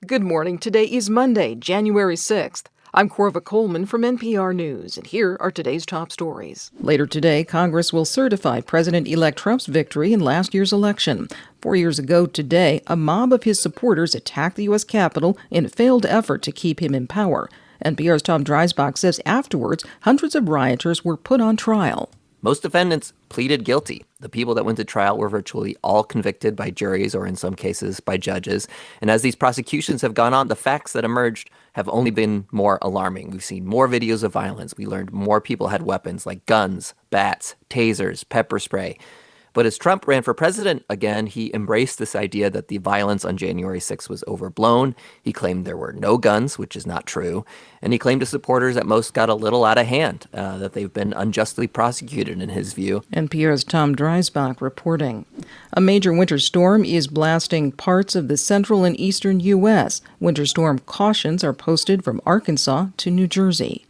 Good morning. Today is Monday, January 6th. I'm Corva Coleman from NPR News, and here are today's top stories. Later today, Congress will certify President-elect Trump's victory in last year's election. 4 years ago today, a mob of his supporters attacked the U.S. Capitol in a failed effort to keep him in power. NPR's Tom Dreisbach says afterwards, hundreds of rioters were put on trial. Most defendants pleaded guilty. The people that went to trial were virtually all convicted by juries or in some cases by judges. And as these prosecutions have gone on, the facts that emerged have only been more alarming. We've seen more videos of violence. We learned more people had weapons like guns, bats, tasers, pepper spray. But as Trump ran for president again, he embraced this idea that the violence on January 6th was overblown. He claimed there were no guns, which is not true. And he claimed to supporters that most got a little out of hand, that they've been unjustly prosecuted in his view. NPR's Tom Dreisbach reporting. A major winter storm is blasting parts of the central and eastern U.S. Winter storm cautions are posted from Arkansas to New Jersey.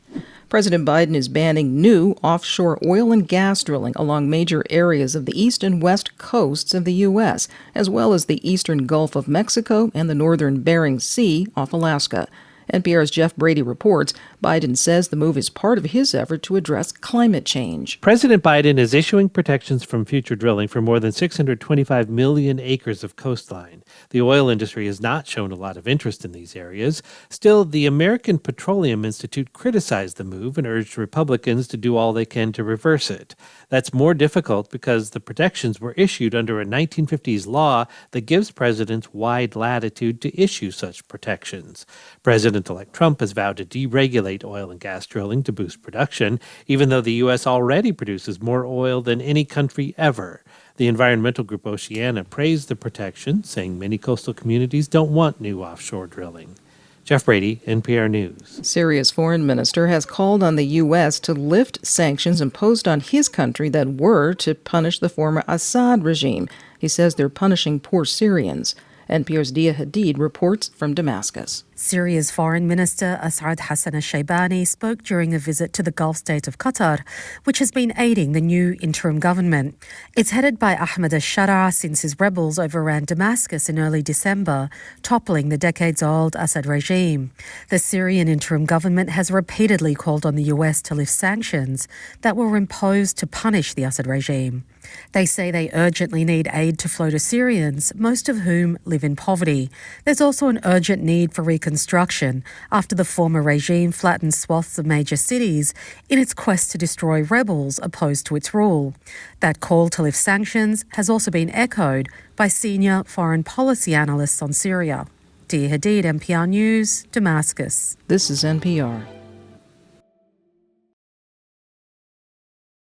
President Biden is banning new offshore oil and gas drilling along major areas of the east and west coasts of the U.S., as well as the eastern Gulf of Mexico and the northern Bering Sea off Alaska. NPR's Jeff Brady reports Biden says the move is part of his effort to address climate change. President Biden is issuing protections from future drilling for more than 625 million acres of coastline. The oil industry has not shown a lot of interest in these areas. Still, the American Petroleum Institute criticized the move and urged Republicans to do all they can to reverse it. That's more difficult because the protections were issued under a 1950s law that gives presidents wide latitude to issue such protections. President-elect Trump has vowed to deregulate oil and gas drilling to boost production, even though the U.S. already produces more oil than any country ever. The environmental group Oceana praised the protection, saying many coastal communities don't want new offshore drilling. Jeff Brady, NPR News. Syria's foreign minister has called on the U.S. to lift sanctions imposed on his country that were to punish the former Assad regime. He says they're punishing poor Syrians. NPR's Dia Hadid reports from Damascus. Syria's Foreign Minister Asad Hassan al-Shaybani spoke during a visit to the Gulf state of Qatar, which has been aiding the new interim government. It's headed by Ahmed al-Shara since his rebels overran Damascus in early December, toppling the decades-old Assad regime. The Syrian interim government has repeatedly called on the US to lift sanctions that were imposed to punish the Assad regime. They say they urgently need aid to flow to Syrians, most of whom live in poverty. There's also an urgent need for reconstruction after the former regime flattened swaths of major cities in its quest to destroy rebels opposed to its rule. That call to lift sanctions has also been echoed by senior foreign policy analysts on Syria. Dia Hadid, NPR News, Damascus. This is NPR.